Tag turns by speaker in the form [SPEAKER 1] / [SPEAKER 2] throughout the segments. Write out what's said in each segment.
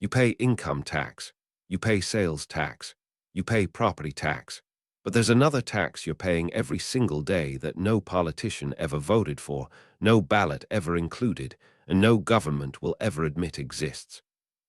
[SPEAKER 1] You pay income tax, you pay sales tax, you pay property tax. But there's another tax you're paying every single day that no politician ever voted for, no ballot ever included, and no government will ever admit exists.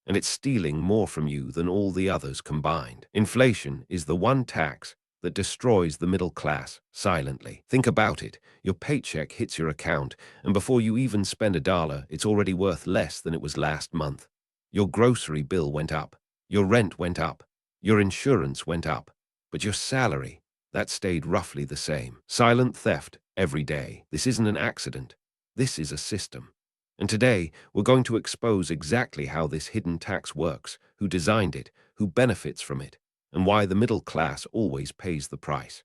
[SPEAKER 1] And it's stealing more from you than all the others combined. Inflation is the one tax that destroys the middle class silently. Think about it. Your paycheck hits your account, and before you even spend a dollar, it's already worth less than it was last month. Your grocery bill went up, your rent went up, your insurance went up, but your salary, that stayed roughly the same. Silent theft every day. This isn't an accident. This is a system. And today, we're going to expose exactly how this hidden tax works, who designed it, who benefits from it, and why the middle class always pays the price.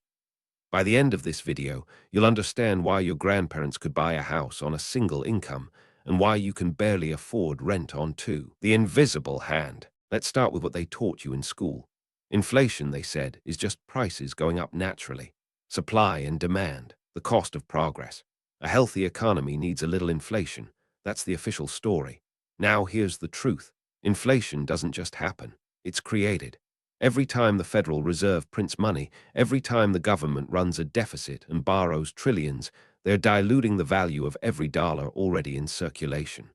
[SPEAKER 1] By the end of this video, you'll understand why your grandparents could buy a house on a single income, and why you can barely afford rent on two. The invisible hand. Let's start with what they taught you in school. Inflation, they said, is just prices going up naturally. Supply and demand, the cost of progress. A healthy economy needs a little inflation. That's the official story. Now here's the truth. Inflation doesn't just happen. It's created. Every time the Federal Reserve prints money, every time the government runs a deficit and borrows trillions, they're diluting the value of every dollar already in circulation.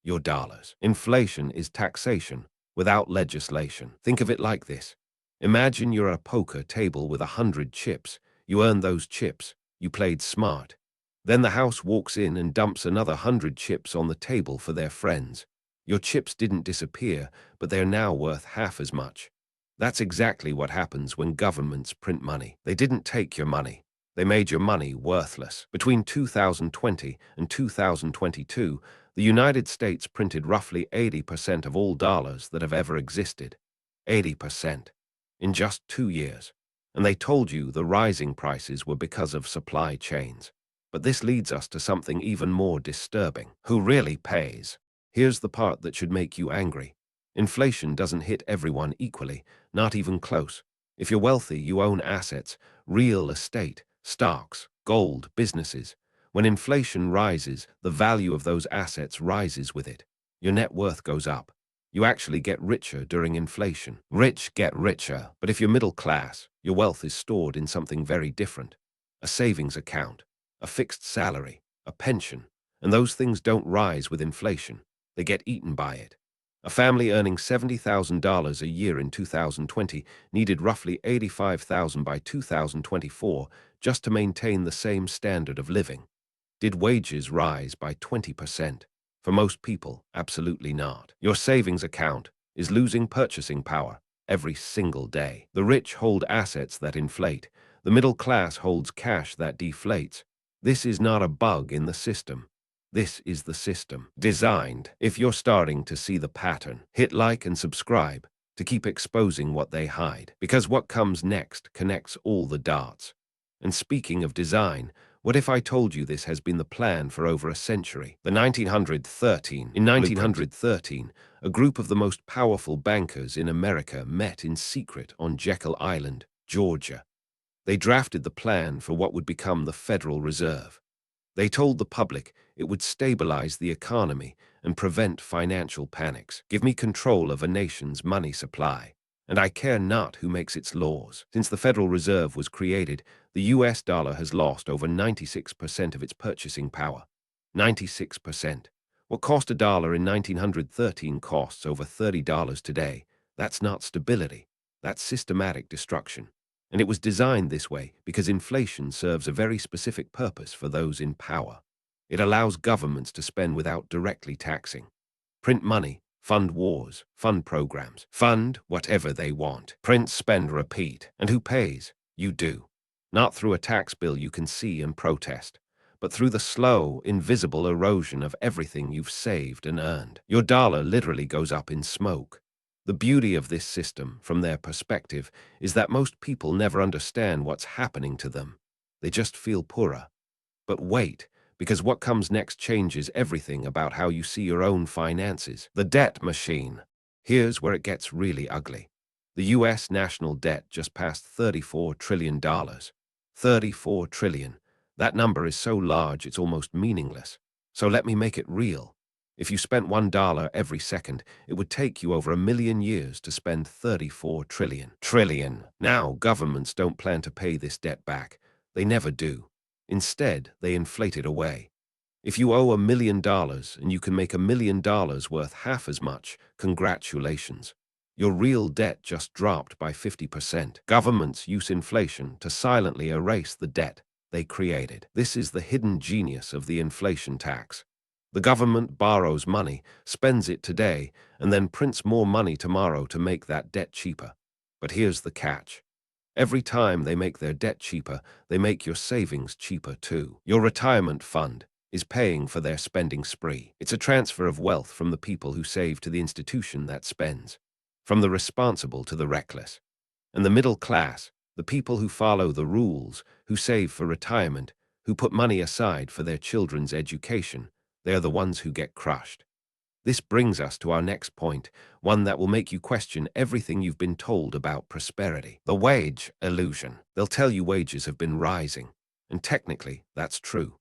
[SPEAKER 1] Your dollars. Inflation is taxation without legislation. Think of it like this. Imagine you're at a poker table with 100 chips. You earned those chips. You played smart. Then the house walks in and dumps another 100 chips on the table for their friends. Your chips didn't disappear, but they're now worth half as much. That's exactly what happens when governments print money. They didn't take your money. They made your money worthless. Between 2020 and 2022, the United States printed roughly 80% of all dollars that have ever existed. 80%. In just 2 years. And they told you the rising prices were because of supply chains. But this leads us to something even more disturbing. Who really pays? Here's the part that should make you angry. Inflation doesn't hit everyone equally, not even close. If you're wealthy, you own assets, real estate, stocks, gold, businesses. When inflation rises, the value of those assets rises with it. Your net worth goes up. You actually get richer during inflation. Rich get richer, but if you're middle class, your wealth is stored in something very different. A savings account, a fixed salary, a pension, and those things don't rise with inflation. They get eaten by it. A family earning $70,000 a year in 2020 needed roughly $85,000 by 2024 just to maintain the same standard of living. Did wages rise by 20%? For most people, absolutely not. Your savings account is losing purchasing power every single day. The rich hold assets that inflate. The middle class holds cash that deflates. This is not a bug in the system. This is the system designed. If you're starting to see the pattern, hit like and subscribe to keep exposing what they hide, because what comes next connects all the dots. And speaking of design, what if I told you this has been the plan for over a century? In 1913, a group of the most powerful bankers in America met in secret on Jekyll Island, Georgia. They drafted the plan for what would become the Federal Reserve. They told the public it would stabilize the economy and prevent financial panics. Give me control of a nation's money supply, and I care not who makes its laws. Since the Federal Reserve was created, the US dollar has lost over 96% of its purchasing power. 96%. What cost a dollar in 1913 costs over $30 today. That's not stability. That's systematic destruction. And it was designed this way because inflation serves a very specific purpose for those in power. It allows governments to spend without directly taxing. Print money, fund wars, fund programs, fund whatever they want. Print, spend, repeat. And who pays? You do. Not through a tax bill you can see and protest, but through the slow, invisible erosion of everything you've saved and earned. Your dollar literally goes up in smoke. The beauty of this system, from their perspective, is that most people never understand what's happening to them. They just feel poorer. But wait, because what comes next changes everything about how you see your own finances. The debt machine. Here's where it gets really ugly. The U.S. national debt just passed $34 trillion. $34 trillion. That number is so large it's almost meaningless. So let me make it real. If you spent $1 every second, it would take you over 1 million years to spend 34 trillion. Now, governments don't plan to pay this debt back. They never do. Instead, they inflate it away. If you owe $1 million and you can make $1 million worth half as much, congratulations. Your real debt just dropped by 50%. Governments use inflation to silently erase the debt they created. This is the hidden genius of the inflation tax. The government borrows money, spends it today, and then prints more money tomorrow to make that debt cheaper. But here's the catch. Every time they make their debt cheaper, they make your savings cheaper too. Your retirement fund is paying for their spending spree. It's a transfer of wealth from the people who save to the institution that spends, from the responsible to the reckless. And the middle class, the people who follow the rules, who save for retirement, who put money aside for their children's education, they are the ones who get crushed. This brings us to our next point, one that will make you question everything you've been told about prosperity. The wage illusion. They'll tell you wages have been rising, and technically, that's true.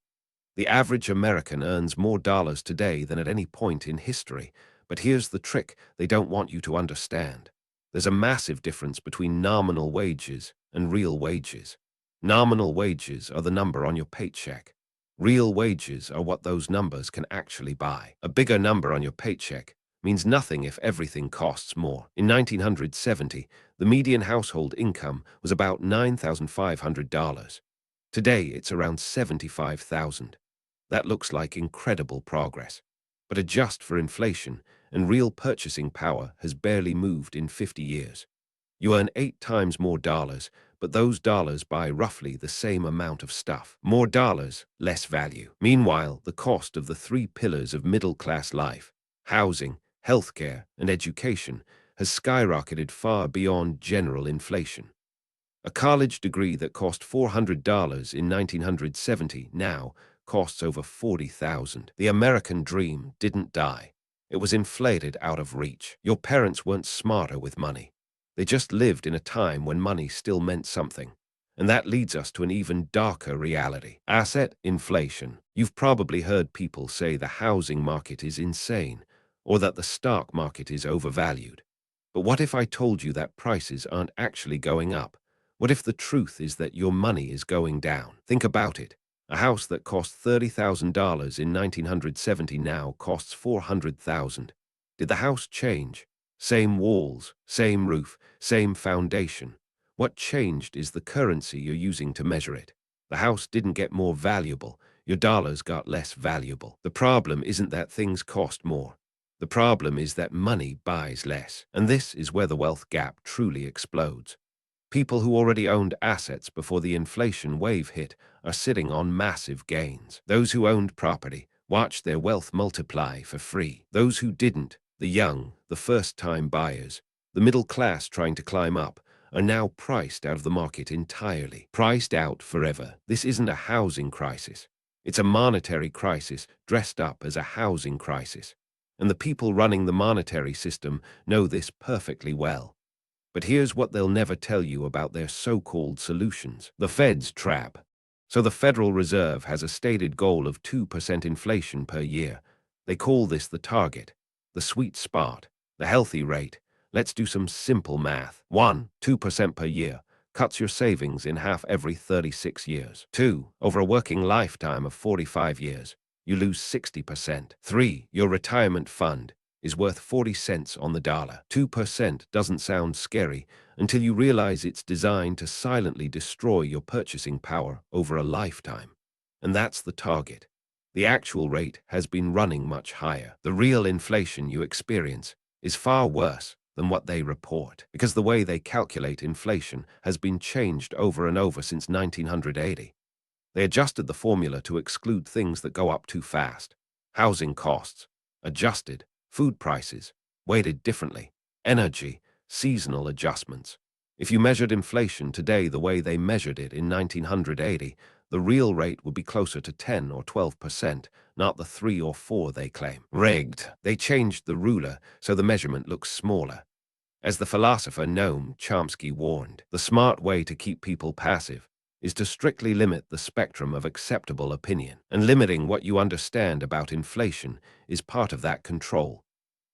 [SPEAKER 1] The average American earns more dollars today than at any point in history, but here's the trick they don't want you to understand. There's a massive difference between nominal wages and real wages. Nominal wages are the number on your paycheck. Real wages are what those numbers can actually buy. A bigger number on your paycheck means nothing if everything costs more. In 1970, the median household income was about $9,500. Today, it's around $75,000. That looks like incredible progress. But adjust for inflation, and real purchasing power has barely moved in 50 years. You earn 8 times more dollars, but those dollars buy roughly the same amount of stuff. More dollars, less value. Meanwhile, the cost of the 3 pillars of middle-class life, housing, healthcare, and education, has skyrocketed far beyond general inflation. A college degree that cost $400 in 1970 now costs over $40,000. The American dream didn't die. It was inflated out of reach. Your parents weren't smarter with money. They just lived in a time when money still meant something. And that leads us to an even darker reality. Asset inflation. You've probably heard people say the housing market is insane, or that the stock market is overvalued. But what if I told you that prices aren't actually going up? What if the truth is that your money is going down? Think about it. A house that cost $30,000 in 1970 now costs $400,000. Did the house change? Same walls, same roof, same foundation. What changed is the currency you're using to measure it. The house didn't get more valuable. Your dollars got less valuable. The problem isn't that things cost more. The problem is that money buys less. And this is where the wealth gap truly explodes. People who already owned assets before the inflation wave hit are sitting on massive gains. Those who owned property watched their wealth multiply for free. Those who didn't, the young, the first-time buyers, the middle class trying to climb up, are now priced out of the market entirely. Priced out forever. This isn't a housing crisis. It's a monetary crisis dressed up as a housing crisis. And the people running the monetary system know this perfectly well. But here's what they'll never tell you about their so-called solutions. The Fed's trap. So the Federal Reserve has a stated goal of 2% inflation per year. They call this the target, the sweet spot, the healthy rate. Let's do some simple math. 1. 2% per year cuts your savings in half every 36 years. 2. Over a working lifetime of 45 years, you lose 60%. 3. Your retirement fund is worth 40 cents on the dollar. 2% doesn't sound scary until you realize it's designed to silently destroy your purchasing power over a lifetime. And that's the target. The actual rate has been running much higher. The real inflation you experience is far worse than what they report, because the way they calculate inflation has been changed over and over since 1980. They adjusted the formula to exclude things that go up too fast. Housing costs, adjusted. Food prices, weighted differently. Energy, seasonal adjustments. If you measured inflation today the way they measured it in 1980, the real rate would be closer to 10 or 12%, not the 3 or 4 they claim. Rigged. They changed the ruler so the measurement looks smaller. As the philosopher Noam Chomsky warned, the smart way to keep people passive is to strictly limit the spectrum of acceptable opinion. And limiting what you understand about inflation is part of that control.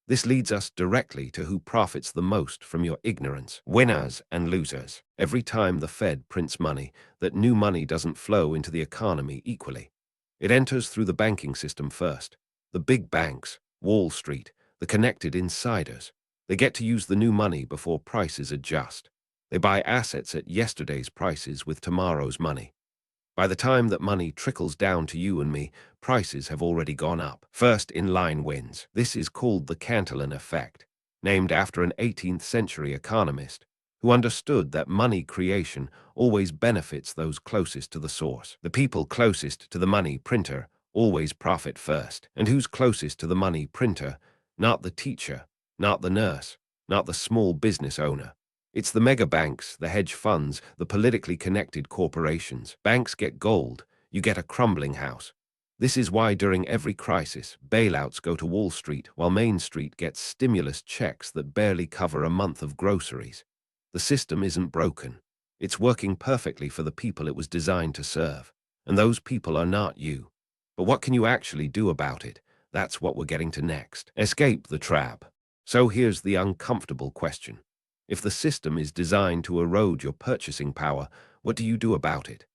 [SPEAKER 1] This leads us directly to who profits the most from your ignorance: winners and losers. Every time the Fed prints money, that new money doesn't flow into the economy equally. It enters through the banking system first. The big banks, Wall Street, the connected insiders. They get to use the new money before prices adjust. They buy assets at yesterday's prices with tomorrow's money. By the time that money trickles down to you and me, prices have already gone up. First in line wins. This is called the Cantillon effect, named after an 18th century economist who understood that money creation always benefits those closest to the source. The people closest to the money printer always profit first. And who's closest to the money printer? Not the teacher, not the nurse, not the small business owner. It's the mega banks, the hedge funds, the politically connected corporations. Banks get gold, you get a crumbling house. This is why during every crisis, bailouts go to Wall Street while Main Street gets stimulus checks that barely cover a month of groceries. The system isn't broken. It's working perfectly for the people it was designed to serve. And those people are not you. But what can you actually do about it? That's what we're getting to next. Escape the trap. So here's the uncomfortable question. If the system is designed to erode your purchasing power, what do you do about it?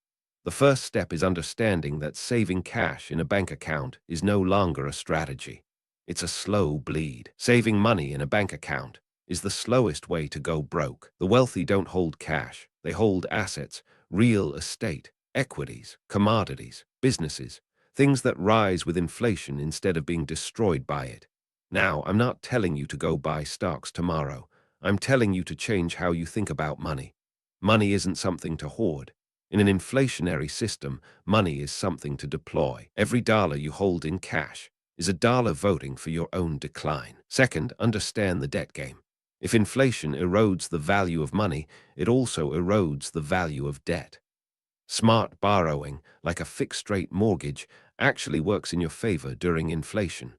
[SPEAKER 1] The first step is understanding that saving cash in a bank account is no longer a strategy. It's a slow bleed. Saving money in a bank account is the slowest way to go broke. The wealthy don't hold cash. They hold assets, real estate, equities, commodities, businesses, things that rise with inflation instead of being destroyed by it. Now, I'm not telling you to go buy stocks tomorrow. I'm telling you to change how you think about money. Money isn't something to hoard. In an inflationary system, money is something to deploy. Every dollar you hold in cash is a dollar voting for your own decline. Second, understand the debt game. If inflation erodes the value of money, it also erodes the value of debt. Smart borrowing, like a fixed-rate mortgage, actually works in your favor during inflation.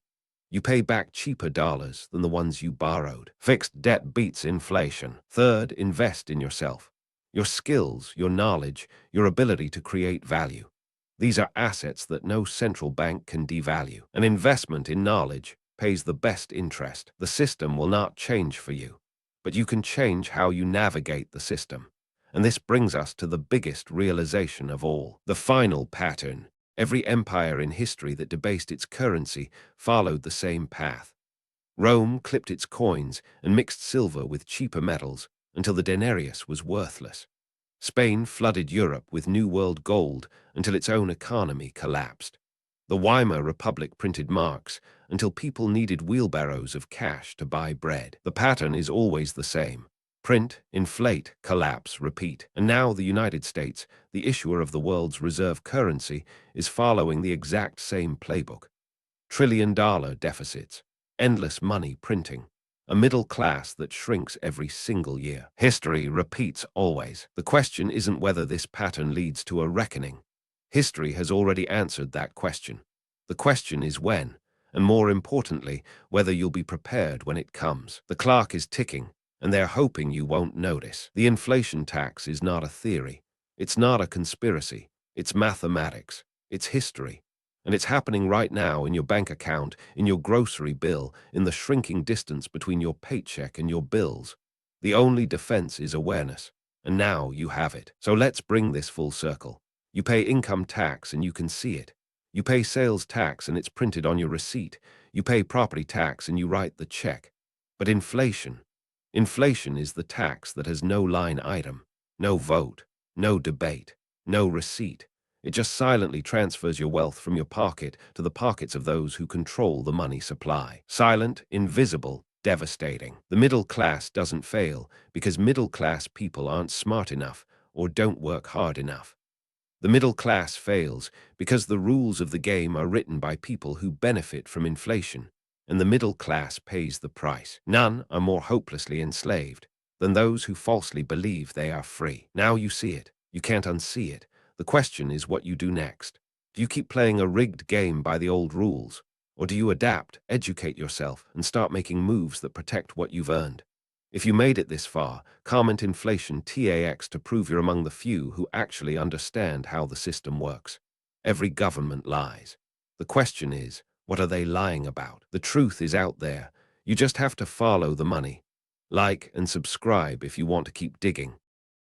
[SPEAKER 1] You pay back cheaper dollars than the ones you borrowed. Fixed debt beats inflation. Third, invest in yourself. Your skills, your knowledge, your ability to create value. These are assets that no central bank can devalue. An investment in knowledge pays the best interest. The system will not change for you, but you can change how you navigate the system. And this brings us to the biggest realization of all, the final pattern. Every empire in history that debased its currency followed the same path. Rome clipped its coins and mixed silver with cheaper metals until the denarius was worthless. Spain flooded Europe with New World gold until its own economy collapsed. The Weimar Republic printed marks until people needed wheelbarrows of cash to buy bread. The pattern is always the same. Print, inflate, collapse, repeat. And now the United States, the issuer of the world's reserve currency, is following the exact same playbook. Trillion-dollar deficits, endless money printing, a middle class that shrinks every single year. History repeats always. The question isn't whether this pattern leads to a reckoning. History has already answered that question. The question is when, and more importantly, whether you'll be prepared when it comes. The clock is ticking, and they're hoping you won't notice. The inflation tax is not a theory. It's not a conspiracy. It's mathematics. It's history. And it's happening right now in your bank account, in your grocery bill, in the shrinking distance between your paycheck and your bills. The only defense is awareness. And now you have it. So let's bring this full circle. You pay income tax and you can see it. You pay sales tax and it's printed on your receipt. You pay property tax and you write the check. But inflation is the tax that has no line item, no vote, no debate, no receipt. It just silently transfers your wealth from your pocket to the pockets of those who control the money supply. Silent, invisible, devastating. The middle class doesn't fail because middle class people aren't smart enough or don't work hard enough. The middle class fails because the rules of the game are written by people who benefit from inflation, and the middle class pays the price. None are more hopelessly enslaved than those who falsely believe they are free. Now you see it. You can't unsee it. The question is what you do next. Do you keep playing a rigged game by the old rules, or do you adapt, educate yourself, and start making moves that protect what you've earned? If you made it this far, comment inflation TAX to prove you're among the few who actually understand how the system works. Every government lies. The question is, what are they lying about? The truth is out there. You just have to follow the money. Like and subscribe if you want to keep digging.